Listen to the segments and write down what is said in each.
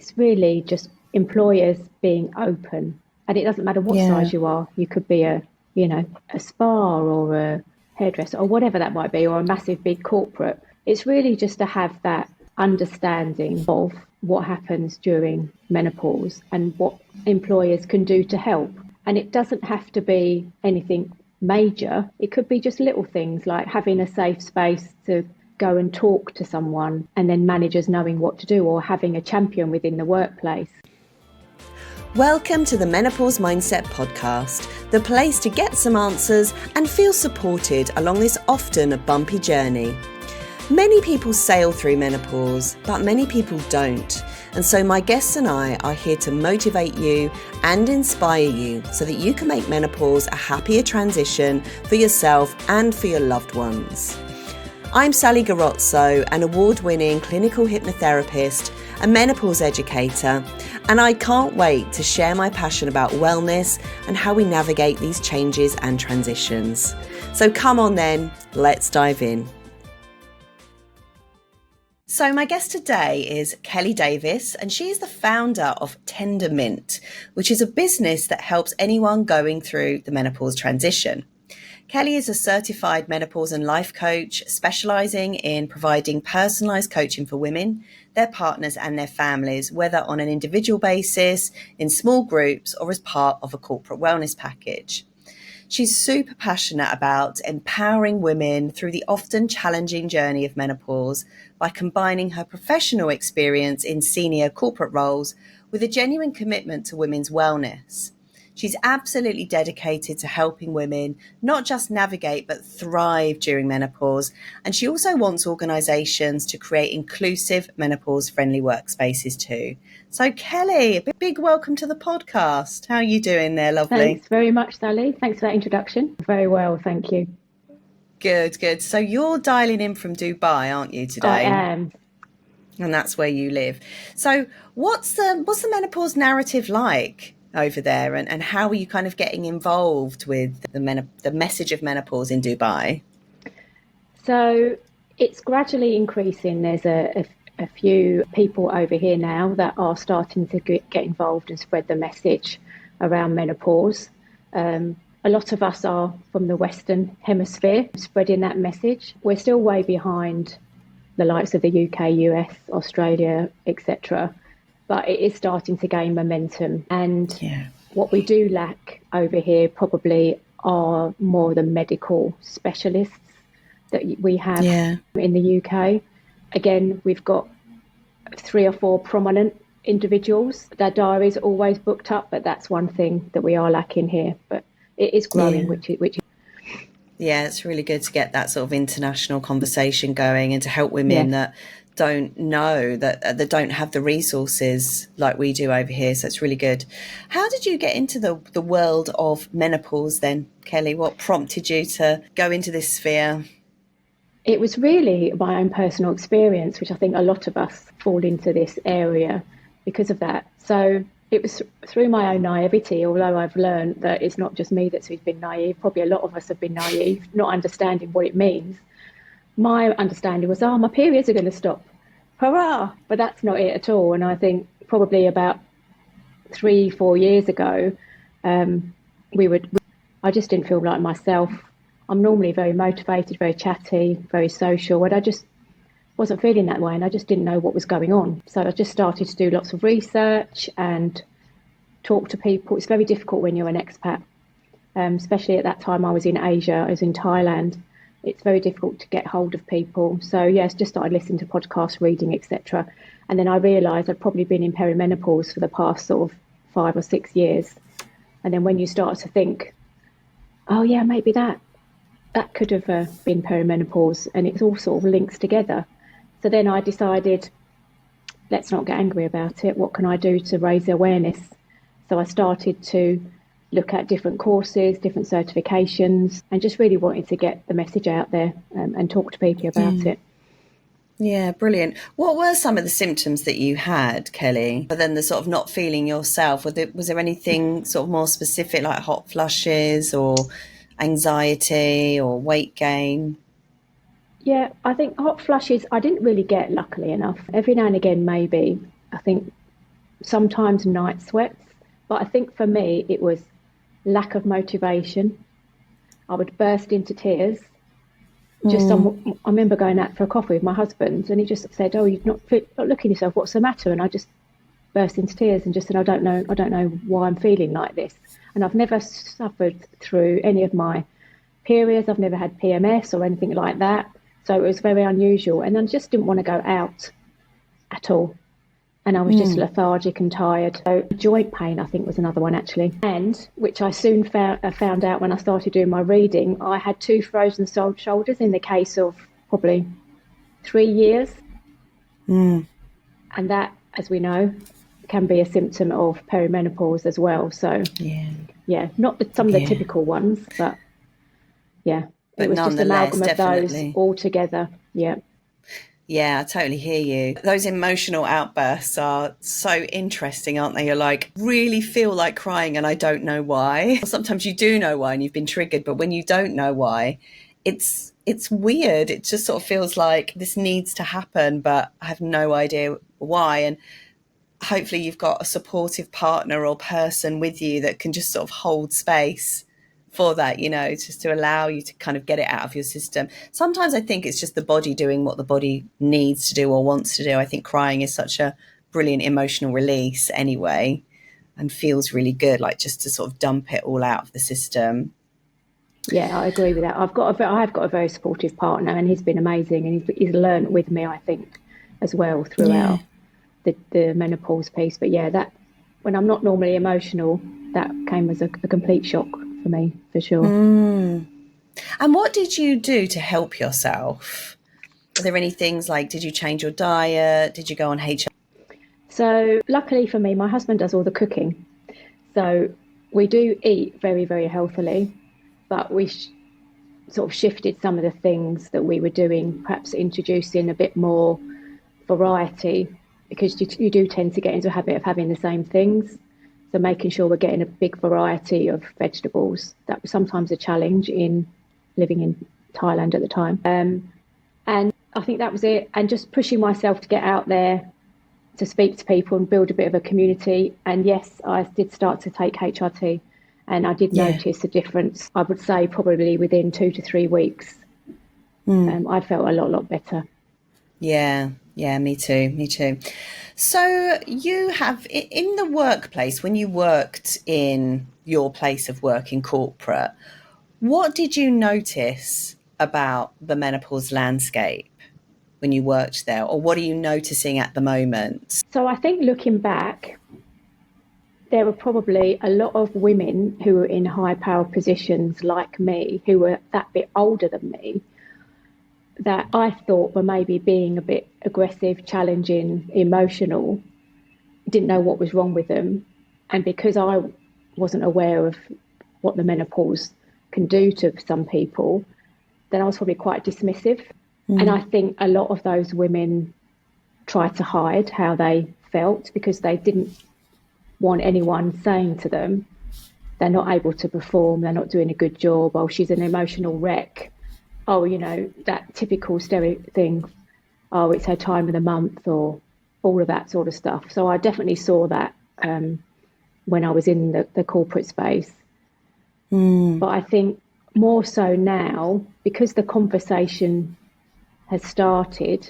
it's really just employers being open, and it doesn't matter what size you are. You could be a spa or a hairdresser or whatever that might be, or a massive big corporate. It's really just to have that understanding of what happens during menopause and what employers can do to help. And it doesn't have to be anything major. It could be just little things like having a safe space to go and talk to someone, and then managers knowing what to do, or having a champion within the workplace. Welcome to the Menopause Mindset Podcast, the place to get some answers and feel supported along this often a bumpy journey. Many people sail through menopause, but many people don't. And so my guests and I are here to motivate you and inspire you so that you can make menopause a happier transition for yourself and for your loved ones. I'm Sally Garozzo, an award-winning clinical hypnotherapist, a menopause educator, and I can't wait to share my passion about wellness and how we navigate these changes and transitions. So come on then, let's dive in. So my guest today is Kelli Davis, and she is the founder of Tendrmint, which is a business that helps anyone going through the menopause transition. Kelli is a certified menopause and life coach, specialising in providing personalised coaching for women, their partners and their families, whether on an individual basis, in small groups, or as part of a corporate wellness package. She's super passionate about empowering women through the often challenging journey of menopause by combining her professional experience in senior corporate roles with a genuine commitment to women's wellness. She's absolutely dedicated to helping women not just navigate but thrive during menopause, and she also wants organisations to create inclusive menopause-friendly workspaces too. So Kelli, a big welcome to the podcast. How are you doing there, lovely? Thanks very much, Sally. Thanks for that introduction. Very well, thank you. Good. So you're dialing in from Dubai, aren't you, today? I am. And that's where you live. So what's the menopause narrative like over there, and how are you kind of getting involved with the message of menopause in Dubai? So it's gradually increasing. There's a few people over here now that are starting to get involved and spread the message around menopause. A lot of us are from the Western Hemisphere spreading that message. We're still way behind the likes of the UK, US, Australia, etc. But it is starting to gain momentum. And what we do lack over here probably are more the medical specialists that we have in the UK. Again, we've got 3 or 4 prominent individuals. Their diaries are always booked up, but that's one thing that we are lacking here. But it is growing, which it's really good to get that sort of international conversation going, and to help women that don't know, that don't have the resources like we do over here. So it's really good. How did you get into the world of menopause then, Kelli? What prompted you to go into this sphere? It was really my own personal experience, which I think a lot of us fall into this area because of that. So it was through my own naivety, although I've learned that it's not just me that's been naive. Probably a lot of us have been naive, not understanding what it means. My understanding was, my periods are going to stop. Hurrah! But that's not it at all. And I think probably about 3-4 years ago, I just didn't feel like myself. I'm normally very motivated, very chatty, very social, and I just wasn't feeling that way, and I just didn't know what was going on. So I just started to do lots of research and talk to people. It's very difficult when you're an expat, especially at that time I was in Asia, I was in Thailand. It's very difficult to get hold of people. So yes, just started listening to podcasts, reading, etc. And then I realised I'd probably been in perimenopause for the past sort of 5 or 6 years. And then when you start to think, oh yeah, maybe that could have been perimenopause, and it all sort of links together. So then I decided, let's not get angry about it. What can I do to raise awareness? So I started to look at different courses, different certifications, and just really wanted to get the message out there and talk to people about it. Yeah, brilliant. What were some of the symptoms that you had, Kelli? But then the sort of not feeling yourself, was there anything sort of more specific, like hot flushes or anxiety or weight gain? Yeah, I think hot flushes I didn't really get, luckily enough. Every now and again, maybe. I think sometimes night sweats. But I think for me, it was lack of motivation. I would burst into tears. I remember going out for a coffee with my husband, and he just said, "Oh, you're not looking at yourself. What's the matter?" And I just burst into tears and just said, I don't know why I'm feeling like this." And I've never suffered through any of my periods. I've never had PMS or anything like that. So it was very unusual. And I just didn't want to go out at all. And I was just lethargic and tired. So joint pain, I think, was another one, actually. And which I soon found out when I started doing my reading, I had 2 frozen shoulders in the case of probably 3 years. And that, as we know, can be a symptom of perimenopause as well. So, not some of the typical ones, but it was just an amalgam of those all together. Yeah, I totally hear you. Those emotional outbursts are so interesting, aren't they? You're like, really feel like crying and I don't know why. Sometimes you do know why and you've been triggered, but when you don't know why, it's weird. It just sort of feels like this needs to happen, but I have no idea why. And hopefully you've got a supportive partner or person with you that can just sort of hold space for that, just to allow you to kind of get it out of your system. Sometimes I think it's just the body doing what the body needs to do or wants to do. I think crying is such a brilliant emotional release anyway, and feels really good, like just to sort of dump it all out of the system. Yeah, I agree with that. I have got a very supportive partner, and he's been amazing, and he's learned with me, I think, as well throughout the menopause piece. But that when I'm not normally emotional, that came as a complete shock for me, for sure. And what did you do to help yourself? Are there any things like, did you change your diet? Did you go on HR? So luckily for me, my husband does all the cooking. So we do eat very, very healthily, but we sort of shifted some of the things that we were doing, perhaps introducing a bit more variety, because you do tend to get into a habit of having the same things. So making sure we're getting a big variety of vegetables. That was sometimes a challenge in living in Thailand at the time. And I think that was it. And just pushing myself to get out there, to speak to people and build a bit of a community. And yes, I did start to take HRT, and I did notice a difference. I would say probably within 2 to 3 weeks, I felt a lot better. Yeah, me too. So you have, in the workplace, when you worked in your place of work in corporate, what did you notice about the menopause landscape when you worked there, or what are you noticing at the moment? So I think looking back, there were probably a lot of women who were in high power positions like me, who were that bit older than me, that I thought were maybe being a bit aggressive, challenging, emotional, didn't know what was wrong with them. And because I wasn't aware of what the menopause can do to some people, then I was probably quite dismissive. And I think a lot of those women tried to hide how they felt because they didn't want anyone saying to them, they're not able to perform, they're not doing a good job, oh, she's an emotional wreck. Oh, that typical stereotype thing, oh, it's her time of the month, or all of that sort of stuff. So I definitely saw that when I was in the corporate space. But I think more so now, because the conversation has started,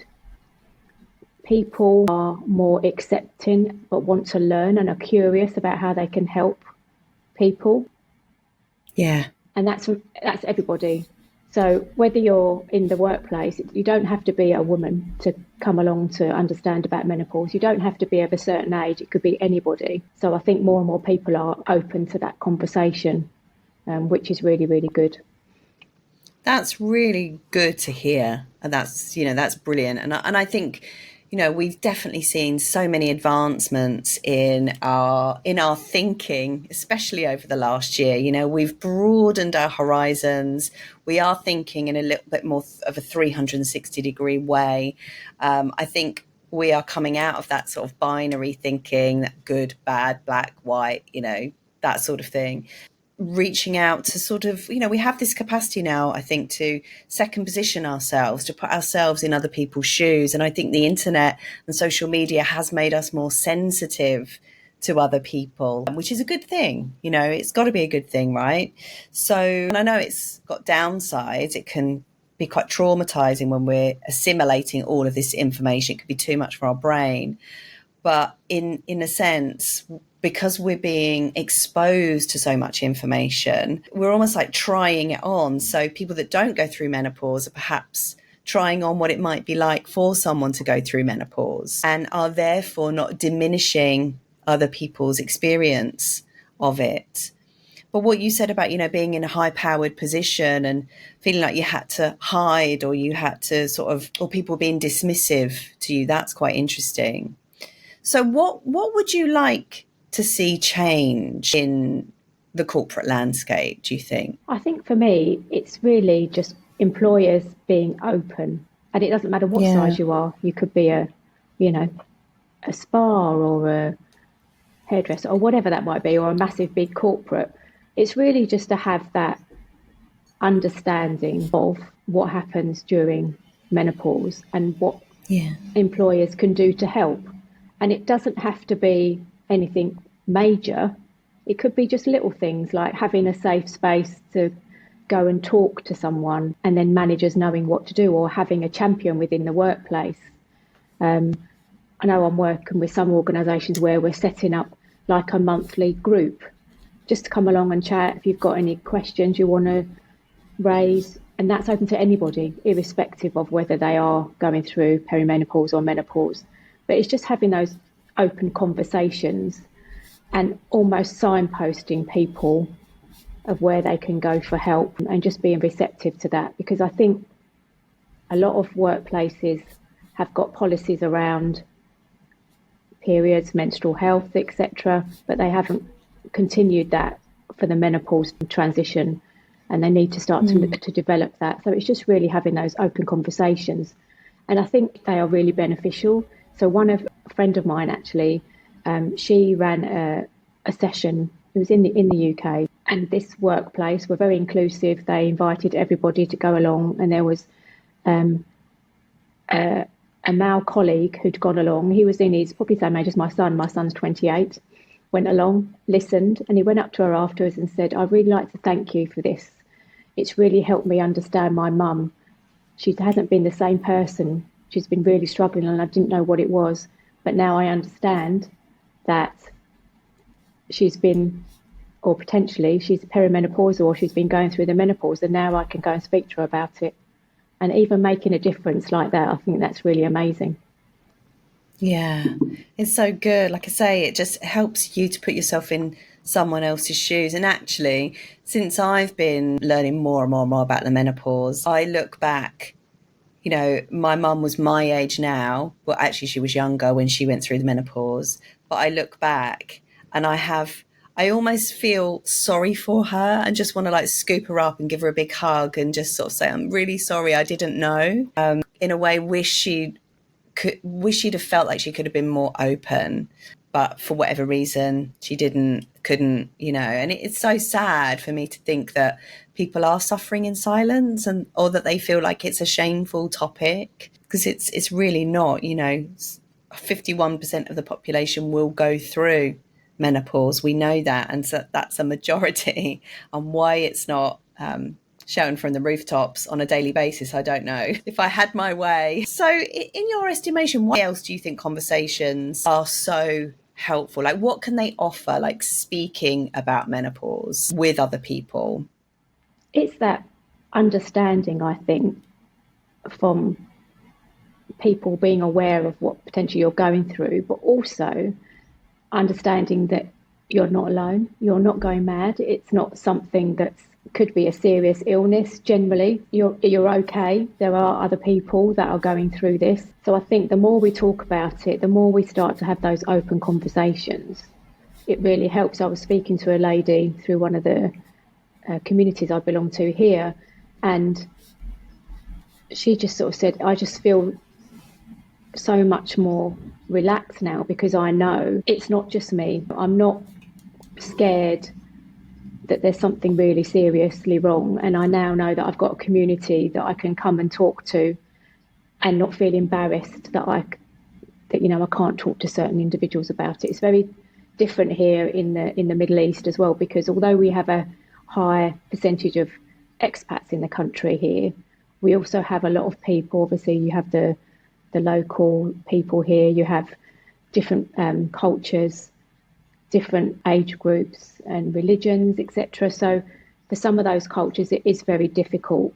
people are more accepting but want to learn and are curious about how they can help people. Yeah. And that's everybody. So whether you're in the workplace, you don't have to be a woman to come along to understand about menopause. You don't have to be of a certain age. It could be anybody. So I think more and more people are open to that conversation, which is really, really good. That's really good to hear. And that's brilliant. And I think, we've definitely seen so many advancements in our thinking, especially over the last year. We've broadened our horizons. We are thinking in a little bit more of a 360-degree way. I think we are coming out of that sort of binary thinking, that good, bad, black, white, that sort of thing. reaching out to sort of, we have this capacity now, I think, to second position ourselves, to put ourselves in other people's shoes. And I think the internet and social media has made us more sensitive to other people, which is a good thing. It's got to be a good thing, right? So, and I know it's got downsides. It can be quite traumatizing when we're assimilating all of this information. It could be too much for our brain. But in a sense, because we're being exposed to so much information, we're almost like trying it on. So people that don't go through menopause are perhaps trying on what it might be like for someone to go through menopause, and are therefore not diminishing other people's experience of it. But what you said about, being in a high powered position and feeling like you had to hide, or you had to or people being dismissive to you, that's quite interesting. So what would you like to see change in the corporate landscape, do you think? I think for me, it's really just employers being open. And it doesn't matter what size you are. You could be a spa or a hairdresser or whatever that might be, or a massive big corporate. It's really just to have that understanding of what happens during menopause and what employers can do to help. And it doesn't have to be anything major. It could be just little things like having a safe space to go and talk to someone, and then managers knowing what to do, or having a champion within the workplace. I know I'm working with some organisations where we're setting up like a monthly group just to come along and chat if you've got any questions you want to raise. And that's open to anybody, irrespective of whether they are going through perimenopause or menopause. But it's just having those open conversations and almost signposting people of where they can go for help, and just being receptive to that. Because I think a lot of workplaces have got policies around periods, menstrual health, etc., but they haven't continued that for the menopause transition, and they need to start to develop that. So it's just really having those open conversations, and I think they are really beneficial. So a friend of mine actually, she ran a session. It was in the UK, and this workplace were very inclusive. They invited everybody to go along, and there was a male colleague who'd gone along. He was in his probably same age as my son. My son's 28. Went along, listened, and he went up to her afterwards and said, "I'd really like to thank you for this. It's really helped me understand my mum. She hasn't been the same person. She's been really struggling, and I didn't know what it was. But now I understand that she's been, or potentially she's perimenopausal, or she's been going through the menopause, and now I can go and speak to her about it." And even making a difference like that, I think that's really amazing. Yeah, it's so good. Like I say, it just helps you to put yourself in someone else's shoes. And actually, since I've been learning more and more and more about the menopause, I look back, my mum was my age now. Well, actually, she was younger when she went through the menopause. But I look back and I almost feel sorry for her, and just want to scoop her up and give her a big hug and just sort of say, "I'm really sorry, I didn't know." In a way, wish she'd have felt like she could have been more open, but for whatever reason she couldn't, and it's so sad for me to think that people are suffering in silence, or that they feel like it's a shameful topic, because it's really not. 51% of the population will go through menopause. We know that, and so that's a majority. And why it's not shouting from the rooftops on a daily basis, I don't know. If I had my way. So in your estimation, why else do you think conversations are so helpful? What can they offer, speaking about menopause with other people? It's that understanding, I think, from people being aware of what potentially you're going through, but also understanding that you're not alone, you're not going mad. It's not something that could be a serious illness. Generally, you're okay. There are other people that are going through this. So I think the more we talk about it, the more we start to have those open conversations, it really helps. I was speaking to a lady through one of the communities I belong to here, and she just sort of said, "I just feel so much more relaxed now, because I know it's not just me. I'm not scared that there's something really seriously wrong. And I now know that I've got a community that I can come and talk to and not feel embarrassed that I can't talk to certain individuals about it. It's very different here in the Middle East as well, because although we have a high percentage of expats in the country here, we also have a lot of people. Obviously, you have the local people here, you have different cultures, different age groups and religions, etc. So for some of those cultures, it is very difficult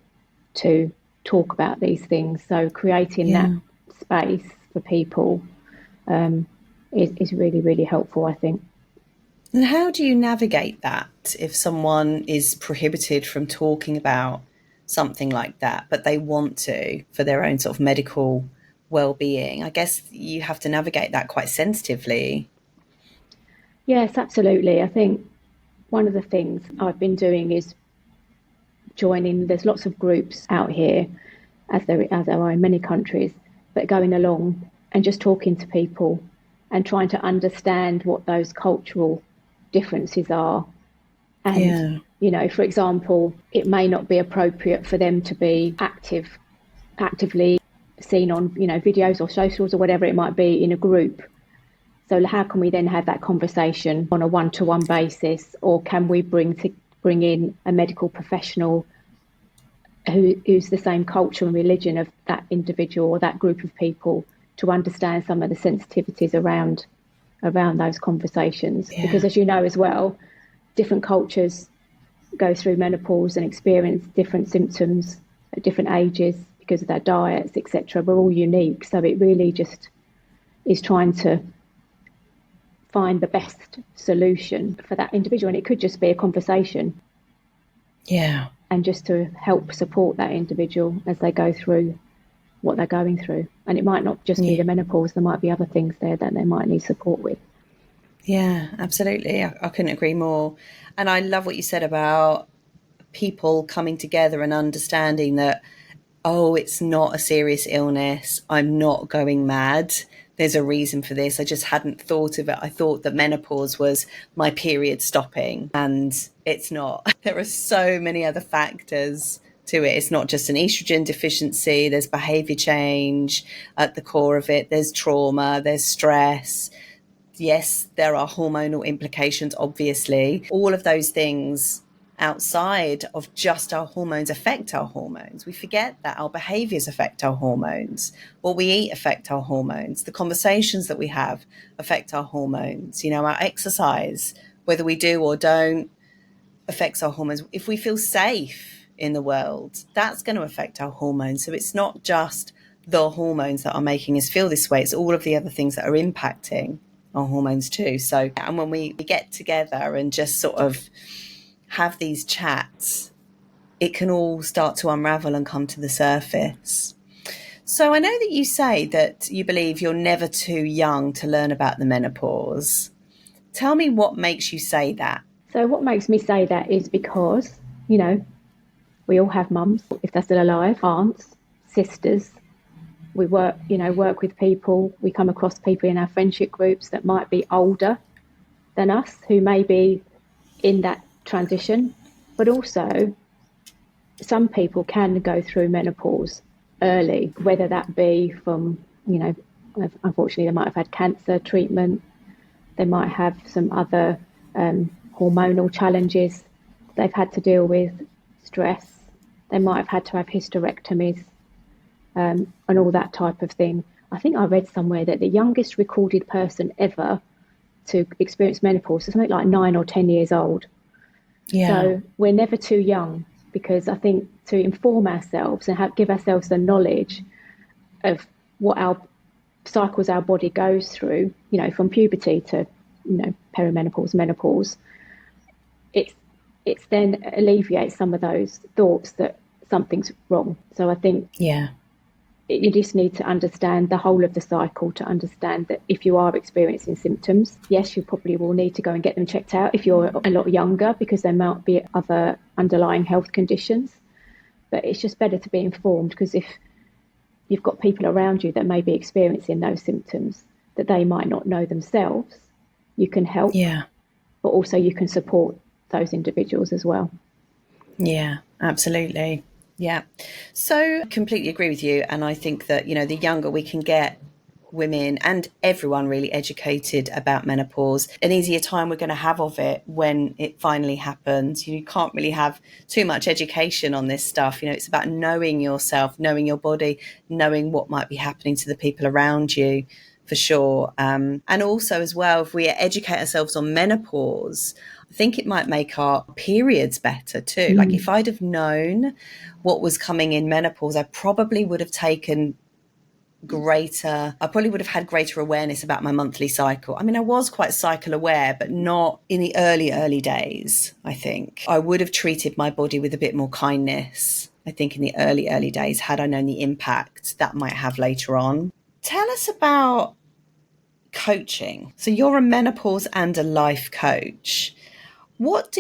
to talk about these things. So creating that space for people is really, really helpful, I think. And how do you navigate that if someone is prohibited from talking about something like that, but they want to for their own sort of medical well-being? I guess you have to navigate that quite sensitively. Yes, absolutely. I think one of the things I've been doing is joining, there's lots of groups out here, as there are in many countries, but going along and just talking to people and trying to understand what those cultural differences are. And, for example, it may not be appropriate for them to be actively seen on, videos or socials or whatever it might be in a group. So how can we then have that conversation on a one-to-one basis, or can we bring in a medical professional who's the same culture and religion of that individual or that group of people to understand some of the sensitivities around those conversations? Because as you know as well, different cultures go through menopause and experience different symptoms at different ages because of their diets, etc. We're all unique, so it really just is trying to find the best solution for that individual, and it could just be a conversation. And just to help support that individual as they go through what they're going through. And it might not just be the menopause, there might be other things there that they might need support with. Yeah, absolutely. I couldn't agree more. And I love what you said about people coming together and understanding that, oh, it's not a serious illness. I'm not going mad. There's a reason for this. I just hadn't thought of it. I thought that menopause was my period stopping, and it's not. There are so many other factors to it. It's not just an estrogen deficiency. There's behavior change at the core of it. There's trauma, there's stress. Yes, there are hormonal implications, obviously. All of those things outside of just our hormones affect our hormones. We forget that our behaviors affect our hormones. What we eat affect our hormones. The conversations that we have affect our hormones. Our exercise, whether we do or don't, affects our hormones. If we feel safe in the world, that's going to affect our hormones. So it's not just the hormones that are making us feel this way. It's all of the other things that are impacting our hormones too. So, and when we get together and just sort of have these chats, it can all start to unravel and come to the surface. So I know that you say that you believe you're never too young to learn about the menopause. Tell me what makes you say that. So what makes me say that is because, we all have mums, if they're still alive, aunts, sisters. We work with people. We come across people in our friendship groups that might be older than us, who may be in that transition. But also, some people can go through menopause early, whether that be from, unfortunately, they might have had cancer treatment. They might have some other hormonal challenges they've had to deal with, stress. They might have had to have hysterectomies. And all that type of thing. I think I read somewhere that the youngest recorded person ever to experience menopause is something like 9 or 10 years old. So we're never too young, because I think to inform ourselves and give ourselves the knowledge of what our cycles our body goes through, from puberty to, perimenopause, menopause, it's then alleviates some of those thoughts that something's wrong. So I think you just need to understand the whole of the cycle to understand that if you are experiencing symptoms, yes, you probably will need to go and get them checked out if you're a lot younger, because there might be other underlying health conditions. But it's just better to be informed, because if you've got people around you that may be experiencing those symptoms that they might not know themselves, you can help, but also you can support those individuals as well. Yeah, absolutely. Yeah. So I completely agree with you. And I think that, the younger we can get women and everyone really educated about menopause, an easier time we're going to have of it when it finally happens. You can't really have too much education on this stuff. It's about knowing yourself, knowing your body, knowing what might be happening to the people around you, for sure. And also as well, if we educate ourselves on menopause, I think it might make our periods better too. Like if I'd have known what was coming in menopause, I probably would have had greater awareness about my monthly cycle. I mean, I was quite cycle aware, but not in the early days. I think I would have treated my body with a bit more kindness, I think, in the early days, had I known the impact that might have later on. Tell us about coaching. So you're a menopause and a life coach. What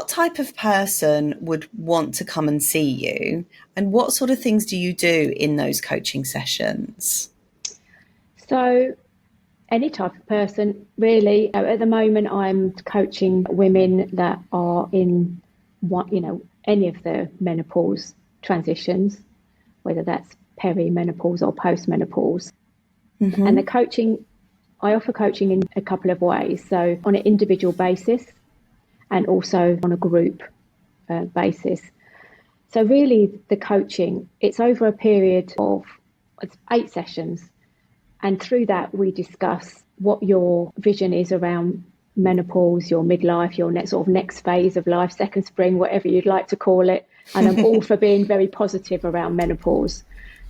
type of person would want to come and see you, and what sort of things do you do in those coaching sessions? So any type of person, really. At the moment, I'm coaching women that are in any of the menopause transitions, whether that's perimenopause or postmenopause. Mm-hmm. And I offer coaching in a couple of ways. So on an individual basis, and also on a group basis. So really the coaching, it's over a period of 8 sessions. And through that, we discuss what your vision is around menopause, your midlife, your next phase of life, second spring, whatever you'd like to call it. And I'm all for being very positive around menopause.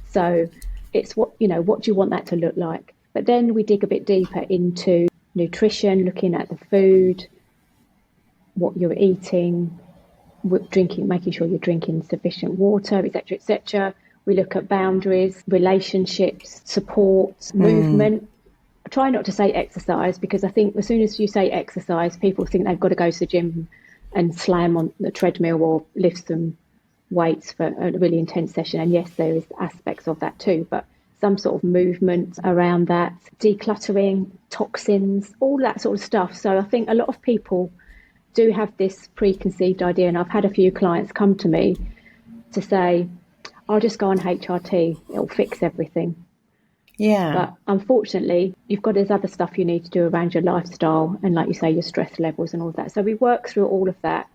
So it's what do you want that to look like? But then we dig a bit deeper into nutrition, looking at the food, what you're eating, drinking, making sure you're drinking sufficient water, etc., etc. We look at boundaries, relationships, support, movement. I try not to say exercise, because I think as soon as you say exercise, people think they've got to go to the gym and slam on the treadmill or lift some weights for a really intense session. And yes, there is aspects of that too, but some sort of movement around that, decluttering, toxins, all that sort of stuff. So I think a lot of people do have this preconceived idea, and I've had a few clients come to me to say, I'll just go on HRT, it'll fix everything. Yeah. But unfortunately, there's other stuff you need to do around your lifestyle and, like you say, your stress levels and all of that. So we work through all of that.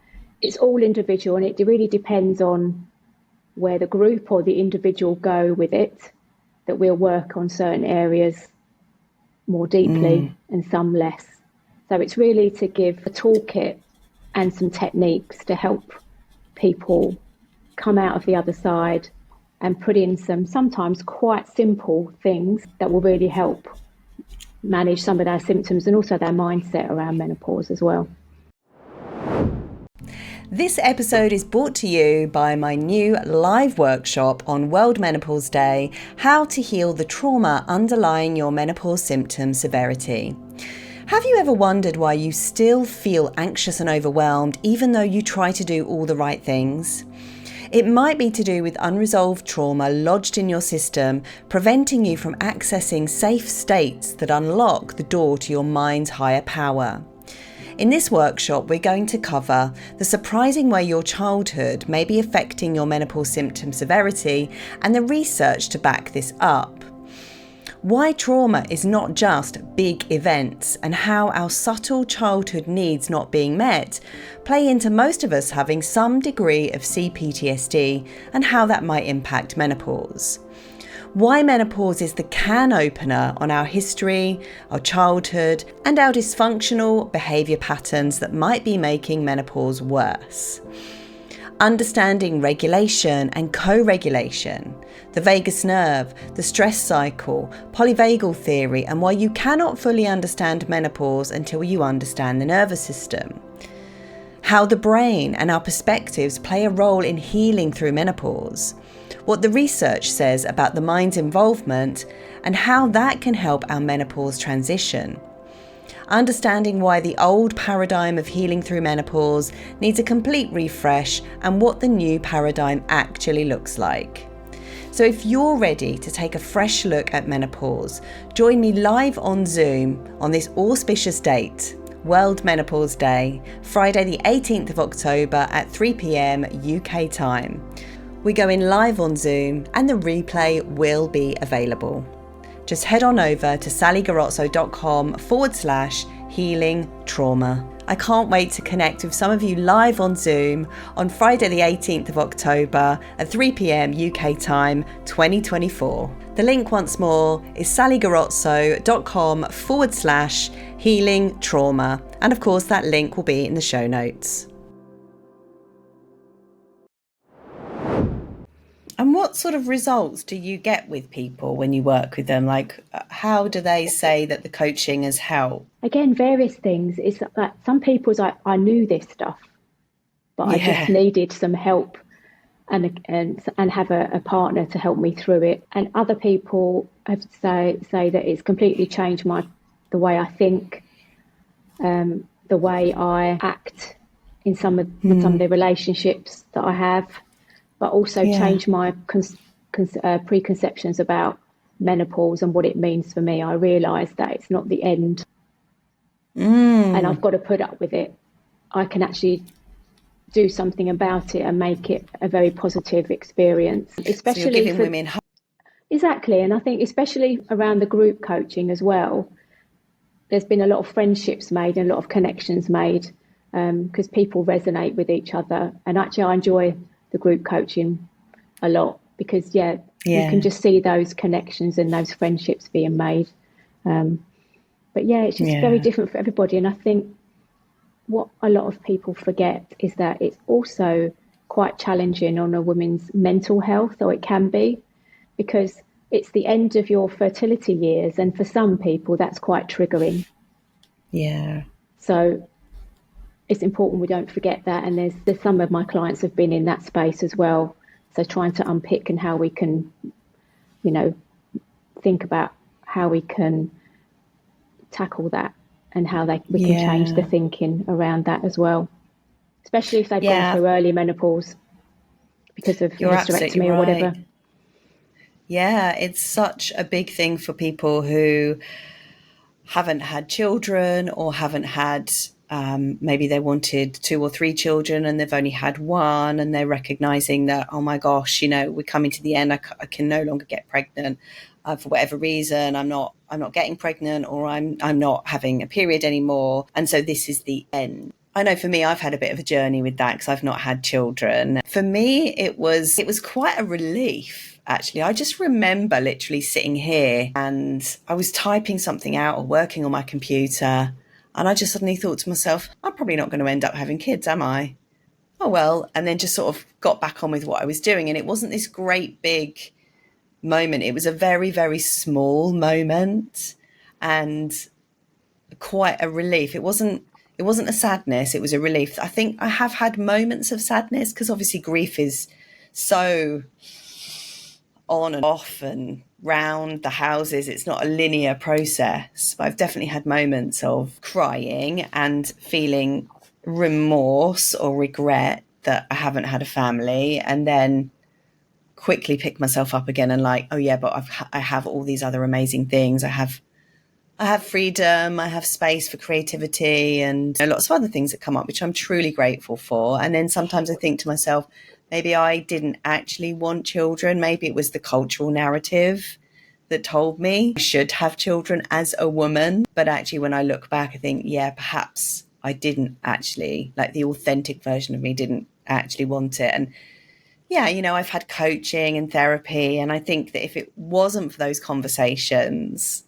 It's all individual, and it really depends on where the group or the individual go with it, that we'll work on certain areas more deeply and some less. So it's really to give a toolkit and some techniques to help people come out of the other side and put in some sometimes quite simple things that will really help manage some of their symptoms and also their mindset around menopause as well. This episode is brought to you by my new live workshop on World Menopause Day, How to Heal the Trauma Underlying Your Menopause Symptom Severity. Have you ever wondered why you still feel anxious and overwhelmed even though you try to do all the right things? It might be to do with unresolved trauma lodged in your system, preventing you from accessing safe states that unlock the door to your mind's higher power. In this workshop, we're going to cover the surprising way your childhood may be affecting your menopause symptom severity and the research to back this up. Why trauma is not just big events, and how our subtle childhood needs not being met play into most of us having some degree of CPTSD and how that might impact menopause. Why menopause is the can opener on our history, our childhood, and our dysfunctional behaviour patterns that might be making menopause worse. Understanding regulation and co-regulation, the vagus nerve, the stress cycle, polyvagal theory, and why you cannot fully understand menopause until you understand the nervous system. How the brain and our perspectives play a role in healing through menopause. What the research says about the mind's involvement and how that can help our menopause transition. Understanding why the old paradigm of healing through menopause needs a complete refresh and what the new paradigm actually looks like. So if you're ready to take a fresh look at menopause, join me live on Zoom on this auspicious date World Menopause Day, Friday the 18th of October at 3 p.m. UK time. We go in live on Zoom and the replay will be available. Just head on over to sallygarazzo.com/healing trauma. I can't wait to connect with some of you live on Zoom on Friday the 18th of October at 3 p.m. UK time 2024. The link once more is sallygarazzo.com/healing trauma. And of course that link will be in the show notes. And what sort of results do you get with people when you work with them? Like, how do they say that the coaching has helped? Again, various things. It's that some people's I knew this stuff, but I just needed some help and have a partner to help me through it. And other people have say that it's completely changed the way I think, the way I act in some of the relationships that I have. But also change my preconceptions about menopause and what it means for me. I realised that it's not the end, and I've got to put up with it. I can actually do something about it and make it a very positive experience, especially so you're giving women. Exactly, and I think especially around the group coaching as well. There's been a lot of friendships made and a lot of connections made because people resonate with each other, and actually I enjoy the group coaching a lot because you can just see those connections and those friendships being made. But it's just very different for everybody. And I think what a lot of people forget is that it's also quite challenging on a woman's mental health, or it can be, because it's the end of your fertility years. And for some people, that's quite triggering. Yeah. So it's important we don't forget that. And there's some of my clients have been in that space as well. So trying to unpick and how we can, think about how we can tackle that and how we can change the thinking around that as well, especially if they've gone through early menopause because of hysterectomy or whatever. Yeah, it's such a big thing for people who haven't had children or haven't had maybe they wanted 2 or 3 children and they've only had one, and they're recognizing that, oh my gosh, we're coming to the end. I can no longer get pregnant for whatever reason. I'm not getting pregnant, or I'm not having a period anymore, and so this is the end. I know for me, I've had a bit of a journey with that because I've not had children. For me, it was quite a relief. Actually, I just remember literally sitting here and I was typing something out or working on my computer, and I just suddenly thought to myself, I'm probably not going to end up having kids, am I? Oh, well. And then just sort of got back on with what I was doing. And it wasn't this great big moment. It was a very, very small moment and quite a relief. It wasn't a sadness. It was a relief. I think I have had moments of sadness because obviously grief is so on and off and round the houses. It's not a linear process, but I've definitely had moments of crying and feeling remorse or regret that I haven't had a family, and then quickly pick myself up again and like, oh yeah, but I have all these other amazing things. I have freedom, I have space for creativity, and lots of other things that come up, which I'm truly grateful for. And then sometimes I think to myself, maybe I didn't actually want children. Maybe it was the cultural narrative that told me I should have children as a woman. But actually, when I look back, I think, perhaps I didn't actually, like the authentic version of me didn't actually want it. And I've had coaching and therapy. And I think that if it wasn't for those conversations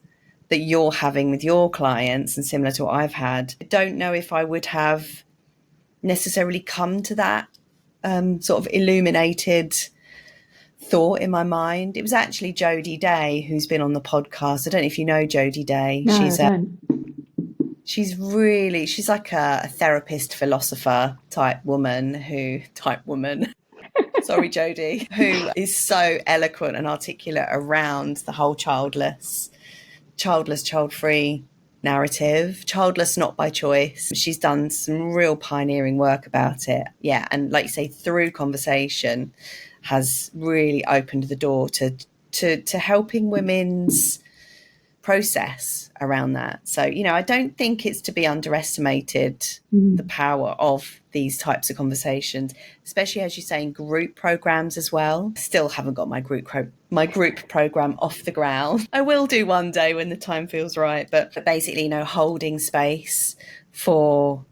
that you're having with your clients and similar to what I've had, I don't know if I would have necessarily come to that sort of illuminated thought in my mind. It was actually Jodie Day who's been on the podcast. I don't know if you know Jodie Day. No, I don't. She's like a therapist, philosopher type woman sorry, Jodie, who is so eloquent and articulate around the whole childless, child-free narrative, childless not by choice. She's done some real pioneering work about it. Yeah. And like you say, through conversation has really opened the door to helping women's process around that. So, I don't think it's to be underestimated, the power of these types of conversations, especially, as you say, in group programs as well. Still haven't got my group program off the ground. I will do one day when the time feels right, but basically, holding space for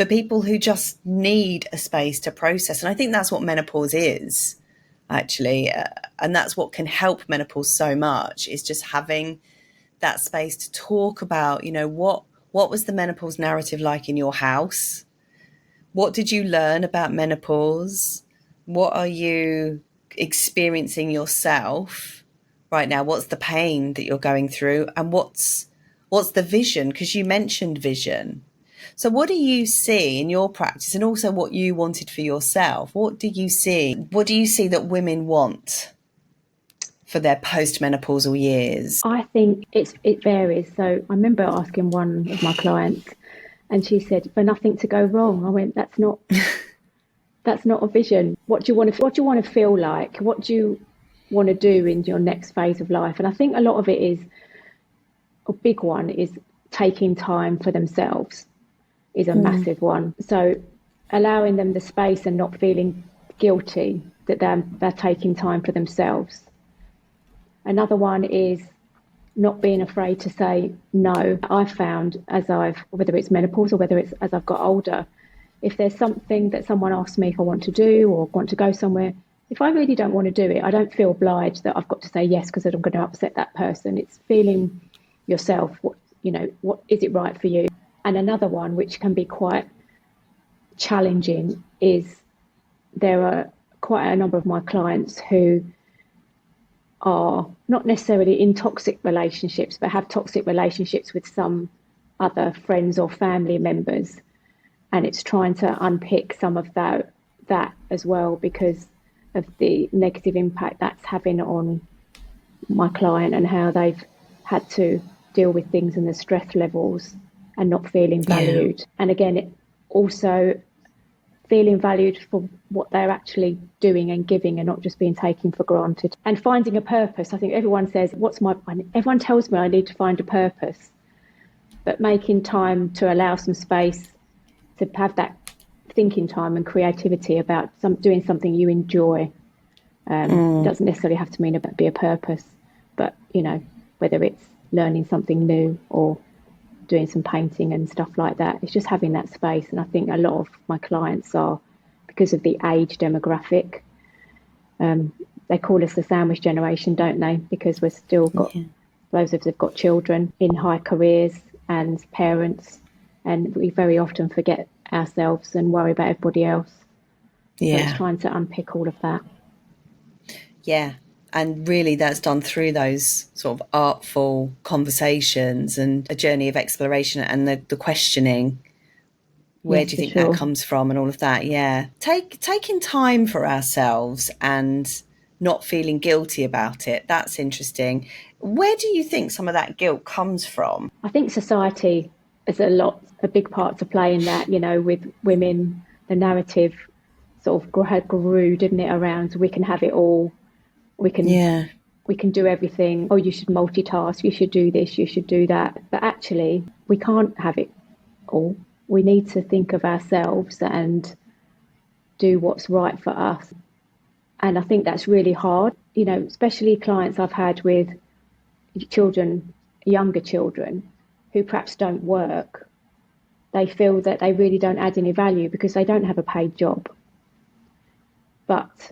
people who just need a space to process. And I think that's what menopause is, actually. And that's what can help menopause so much, is just having that space to talk about, what was the menopause narrative like in your house? What did you learn about menopause? What are you experiencing yourself right now? What's the pain that you're going through? And what's the vision? Because you mentioned vision. So what do you see in your practice, and also what you wanted for yourself? What do you see? What do you see that women want for their postmenopausal years? I think it varies. So I remember asking one of my clients, and she said, "For nothing to go wrong." I went, "That's not a vision. What do you want to feel like? What do you want to do in your next phase of life?" And I think a lot of it is, a big one is taking time for themselves is a massive one. So allowing them the space and not feeling guilty that they're taking time for themselves. Another one is not being afraid to say no. I've found, whether it's menopause or whether it's as I've got older, if there's something that someone asks me if I want to do or want to go somewhere, if I really don't want to do it, I don't feel obliged that I've got to say yes because I'm going to upset that person. It's feeling yourself, what is it right for you? And another one, which can be quite challenging, is there are quite a number of my clients who are not necessarily in toxic relationships, but have toxic relationships with some other friends or family members. And it's trying to unpick some of that as well, because of the negative impact that's having on my client and how they've had to deal with things and the stress levels and not feeling valued. Yeah. And again, it also feeling valued for what they're actually doing and giving, and not just being taken for granted. And finding a purpose. I think everyone says, everyone tells me I need to find a purpose, but making time to allow some space to have that thinking time and creativity about doing something you enjoy. Doesn't necessarily have to mean be a purpose, but whether it's learning something new or doing some painting and stuff like that, it's just having that space. And I think a lot of my clients are, because of the age demographic, they call us the sandwich generation, don't they? Because we're still got those of us have got children in high careers and parents, and we very often forget ourselves and worry about everybody else. So it's trying to unpick all of that. Yeah. And really that's done through those sort of artful conversations and a journey of exploration and the questioning. Where do you think that comes from and all of that? Yeah. Taking time for ourselves and not feeling guilty about it. That's interesting. Where do you think some of that guilt comes from? I think society has a big part to play in that, with women. The narrative sort of grew, didn't it, around we can have it all. We can do everything. Oh, you should multitask. You should do this. You should do that. But actually, we can't have it all. We need to think of ourselves and do what's right for us. And I think that's really hard, especially clients I've had with children, younger children, who perhaps don't work. They feel that they really don't add any value because they don't have a paid job. But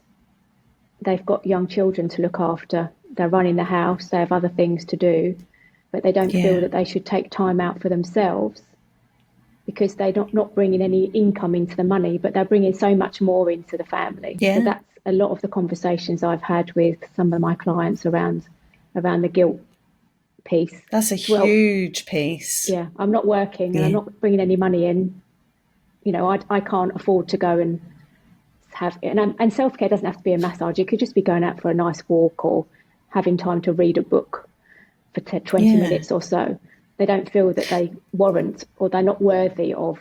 they've got young children to look after. They're running the house. They have other things to do, but they don't feel that they should take time out for themselves because they're not bringing any income into the money, but they're bringing so much more into the family. Yeah. So that's a lot of the conversations I've had with some of my clients around the guilt piece. That's a huge piece. Yeah, I'm not working and I'm not bringing any money in. I can't afford to go and have it. And self-care doesn't have to be a massage. It could just be going out for a nice walk or having time to read a book for 20 minutes or so. They don't feel that they warrant or they're not worthy of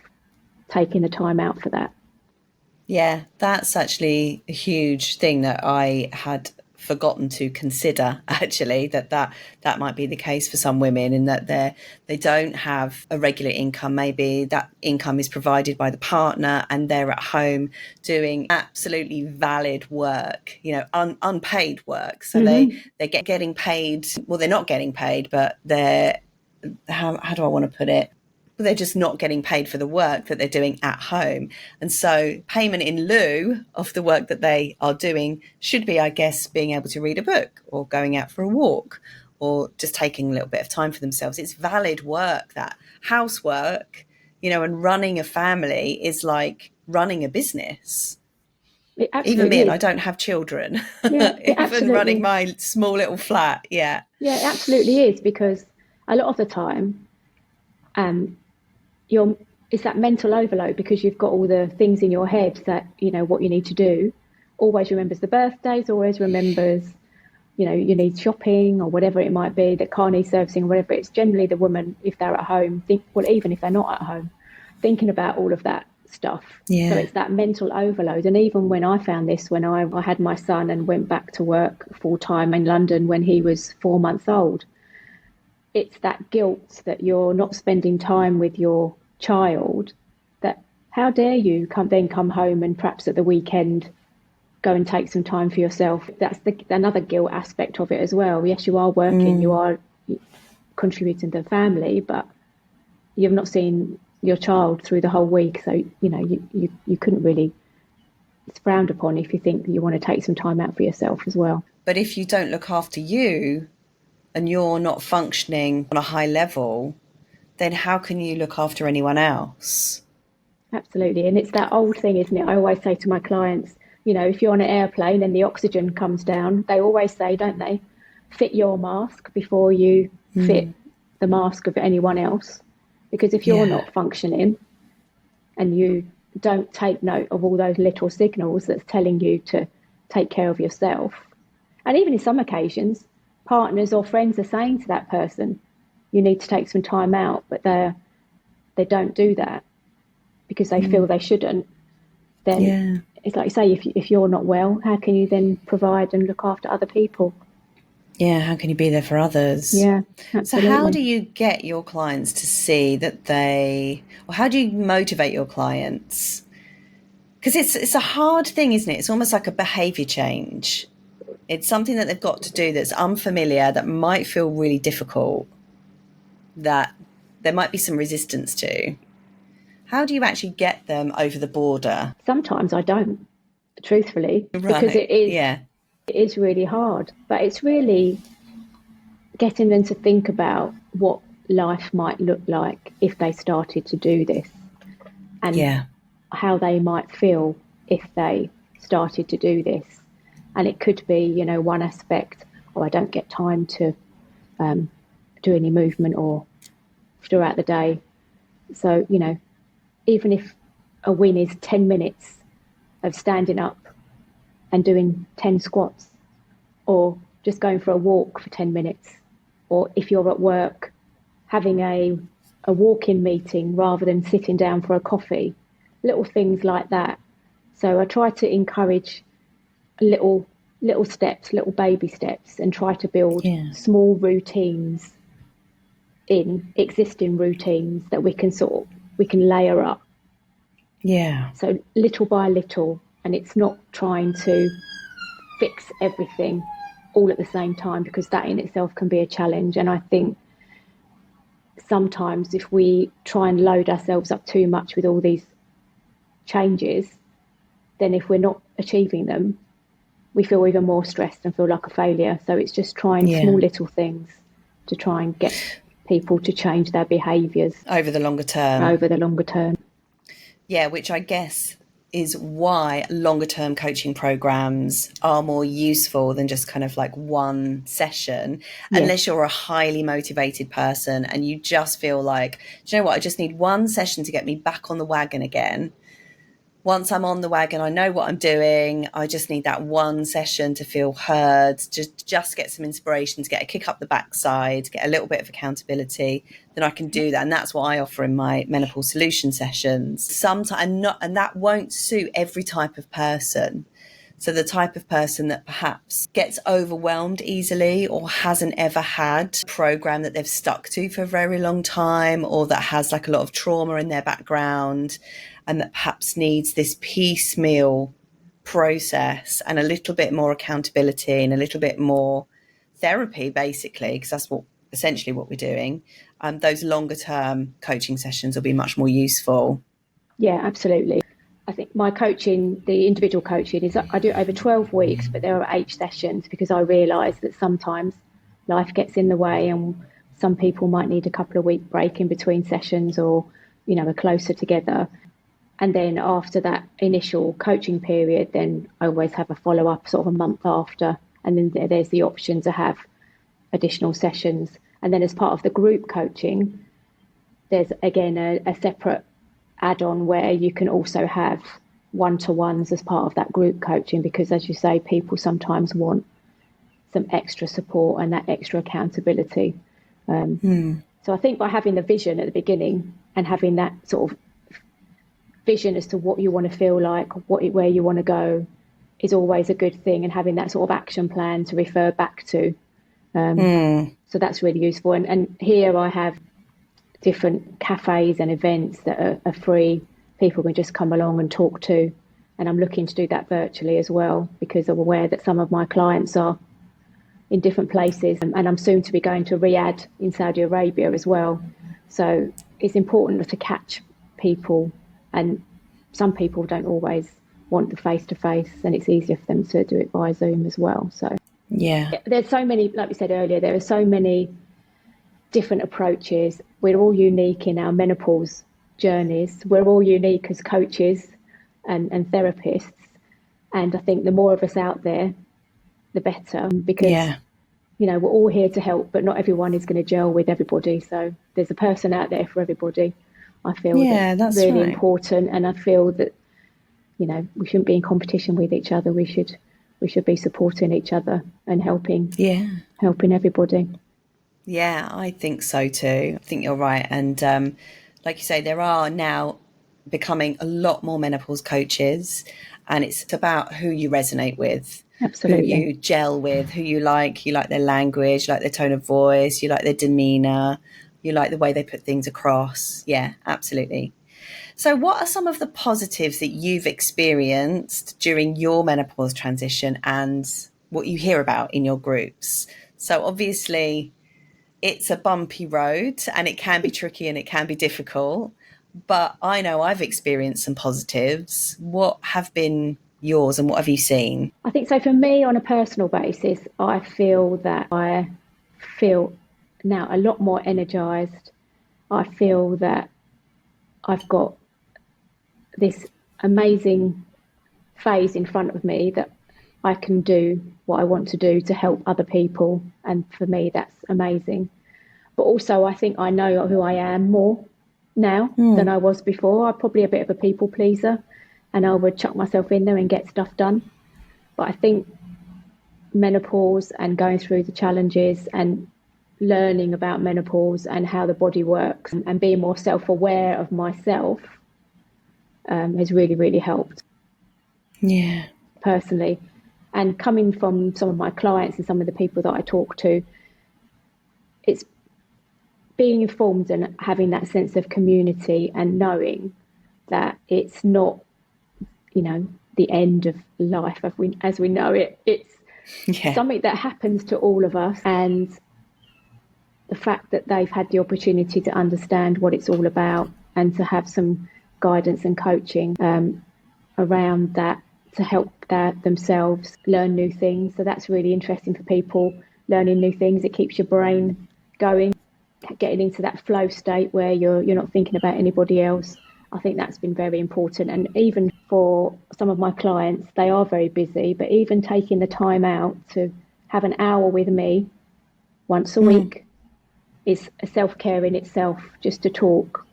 taking the time out for that. Yeah, that's actually a huge thing that I had forgotten to consider, actually, that might be the case for some women, in that they don't have a regular income. Maybe that income is provided by the partner and they're at home doing absolutely valid work, unpaid work. So they're getting paid. Well, they're not getting paid, but they're, how do I want to put it? They're just not getting paid for the work that they're doing at home. And so payment in lieu of the work that they are doing should be, I guess, being able to read a book or going out for a walk or just taking a little bit of time for themselves. It's valid work. That housework, and running a family is like running a business. Even me, and I don't have children. Yeah, even running my small little flat. Yeah. Yeah, it absolutely is, because a lot of the time, it's that mental overload, because you've got all the things in your head that, what you need to do. Always remembers the birthdays, always remembers, you need shopping or whatever it might be, the car needs servicing or whatever. It's generally the woman, if they're at home, even if they're not at home, thinking about all of that stuff. Yeah. So it's that mental overload. And even when I found this, when I had my son and went back to work full time in London when he was 4 months old, it's that guilt that you're not spending time with your child, that how dare you come home and perhaps at the weekend go and take some time for yourself. That's another guilt aspect of it as well. Yes, you are working, you are contributing to the family, but you've not seen your child through the whole week. So, you couldn't really, it's frowned upon if you think that you want to take some time out for yourself as well. But if you don't look after you and you're not functioning on a high level, then how can you look after anyone else? Absolutely. And it's that old thing, isn't it? I always say to my clients, if you're on an airplane and the oxygen comes down, they always say, don't they, fit your mask before you fit the mask of anyone else. Because if you're not functioning and you don't take note of all those little signals that's telling you to take care of yourself, and even in some occasions, partners or friends are saying to that person, you need to take some time out, but they don't do that because they feel they shouldn't. Then it's like you say, if you're not well, how can you then provide and look after other people? Yeah, how can you be there for others? Yeah, absolutely. So how do you get your clients to see that or how do you motivate your clients? Because it's a hard thing, isn't it? It's almost like a behaviour change. It's something that they've got to do that's unfamiliar, that might feel really difficult, that there might be some resistance to. How do you actually get them over the border? Sometimes I don't, truthfully, because it is really hard. But it's really getting them to think about what life might look like if they started to do this, and how they might feel if they started to do this. And it could be, one aspect, I don't get time to do any movement or throughout the day. So, even if a win is 10 minutes of standing up and doing 10 squats, or just going for a walk for 10 minutes, or if you're at work, having a walk-in meeting rather than sitting down for a coffee, little things like that. So I try to encourage little steps, little baby steps, and try to build small routines in existing routines that we can layer up. Yeah. So little by little, and it's not trying to fix everything all at the same time, because that in itself can be a challenge. And I think sometimes if we try and load ourselves up too much with all these changes, then if we're not achieving them, we feel even more stressed and feel like a failure. So it's just trying small little things to try and get people to change their behaviours over the longer term. Yeah, which I guess is why longer term coaching programs are more useful than just kind of like one session, unless you're a highly motivated person and you just feel like, do you know what, I just need one session to get me back on the wagon again. Once I'm on the wagon, I know what I'm doing. I just need that one session to feel heard, to just get some inspiration, to get a kick up the backside, get a little bit of accountability. Then I can do that. And that's what I offer in my menopause solution sessions. Sometimes and that won't suit every type of person. So the type of person that perhaps gets overwhelmed easily or hasn't ever had a program that they've stuck to for a very long time, or that has like a lot of trauma in their background and that perhaps needs this piecemeal process and a little bit more accountability and a little bit more therapy, basically, because that's essentially what we're doing. Those longer term coaching sessions will be much more useful. Yeah, absolutely. I think my coaching, the individual coaching, is I do it over 12 weeks, but there are 8 sessions because I realise that sometimes life gets in the way and some people might need a couple of week break in between sessions, or, are closer together. And then after that initial coaching period, then I always have a follow up sort of a month after. And then there's the option to have additional sessions. And then as part of the group coaching, there's again a separate add-on where you can also have one-to-ones as part of that group coaching, because as you say, people sometimes want some extra support and that extra accountability. So I think by having the vision at the beginning and having that sort of vision as to what you want to feel like, where you want to go, is always a good thing, and having that sort of action plan to refer back to. So that's really useful. And here I have different cafes and events that are free. People can just come along and talk to. And I'm looking to do that virtually as well, because I'm aware that some of my clients are in different places. And I'm soon to be going to Riyadh in Saudi Arabia as well. So it's important to catch people. And some people don't always want the face-to-face, and it's easier for them to do it via Zoom as well. So yeah, there's so many, like we said earlier, there are so many different approaches. We're all unique in our menopause journeys. We're all unique as coaches and therapists. And I think the more of us out there, the better, because, we're all here to help, but not everyone is going to gel with everybody. So there's a person out there for everybody. I feel that's really important. And I feel that, we shouldn't be in competition with each other. We should be supporting each other and helping everybody. Yeah, I think so too. I think you're right. And like you say, there are now becoming a lot more menopause coaches, and it's about who you resonate with. Absolutely. Who you gel with, who you like their language, you like their tone of voice, you like their demeanour, you like the way they put things across. Yeah, absolutely. So what are some of the positives that you've experienced during your menopause transition and what you hear about in your groups? So obviously it's a bumpy road and it can be tricky and it can be difficult, but I know I've experienced some positives. What have been yours and what have you seen? I think so for me, on a personal basis, I feel now a lot more energized. I feel that I've got this amazing phase in front of me that I can do what I want to do to help other people. And for me, that's amazing. But also, I think I know who I am more now than I was before. I'm probably a bit of a people pleaser, and I would chuck myself in there and get stuff done. But I think menopause and going through the challenges and learning about menopause and how the body works and being more self-aware of myself has really, really helped. Yeah. Personally. And coming from some of my clients and some of the people that I talk to, it's being informed and having that sense of community and knowing that it's not, the end of life as we know it. It's something that happens to all of us, and the fact that they've had the opportunity to understand what it's all about and to have some guidance and coaching around that to help themselves learn new things. So that's really interesting for people, learning new things. It keeps your brain going, getting into that flow state where you're not thinking about anybody else. I think that's been very important. And even for some of my clients, they are very busy, but even taking the time out to have an hour with me once a week is a self-care in itself, just to talk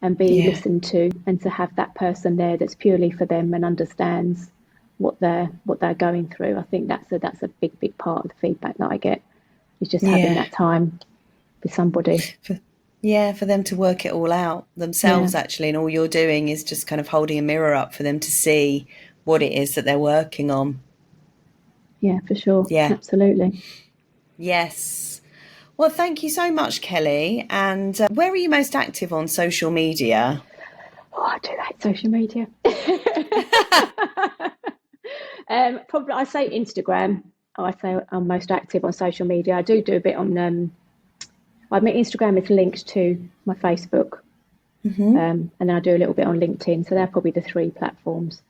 and be listened to, and to have that person there that's purely for them and understands what they're going through. I think that's a big part of the feedback that I get, is just having that time with somebody. For them to work it all out themselves, actually, and all you're doing is just kind of holding a mirror up for them to see what it is that they're working on. Yeah, for sure. Yeah. Absolutely. Yes. Well, thank you so much, Kelly. And where are you most active on social media? Oh, I do hate social media. Probably I say Instagram. I say I'm most active on social media. I do a bit on. My Instagram is linked to my Facebook, and then I do a little bit on LinkedIn. So they're probably the 3 platforms.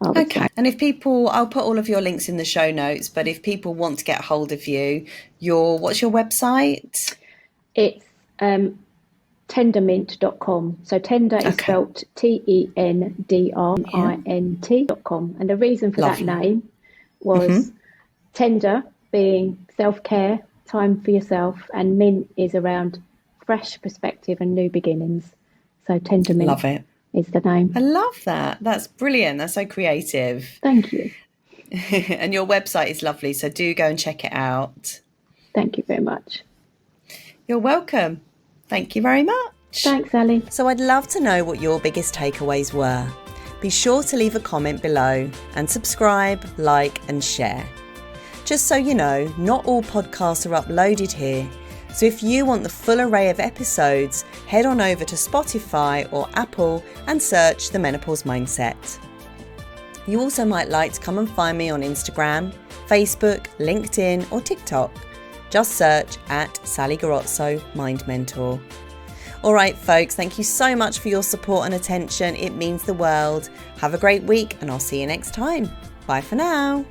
Okay. And if people, I'll put all of your links in the show notes. But if people want to get hold of you, what's your website? It's Tendrmint.com. So Tender is spelt Tendrmint.com. And the reason for that name was tender being self-care, time for yourself, and mint is around fresh perspective and new beginnings. So Tendrmint. Love it. Is the name. I love that. That's brilliant. That's so creative. Thank you. And your website is lovely. So do go and check it out. Thank you very much. You're welcome. Thank you very much. Thanks, Ali. So I'd love to know what your biggest takeaways were. Be sure to leave a comment below and subscribe, like and share. Just so you know, not all podcasts are uploaded here. So if you want the full array of episodes, head on over to Spotify or Apple and search The Menopause Mindset. You also might like to come and find me on Instagram, Facebook, LinkedIn or TikTok. Just search at Sally Garozzo Mind Mentor. All right, folks, thank you so much for your support and attention. It means the world. Have a great week and I'll see you next time. Bye for now.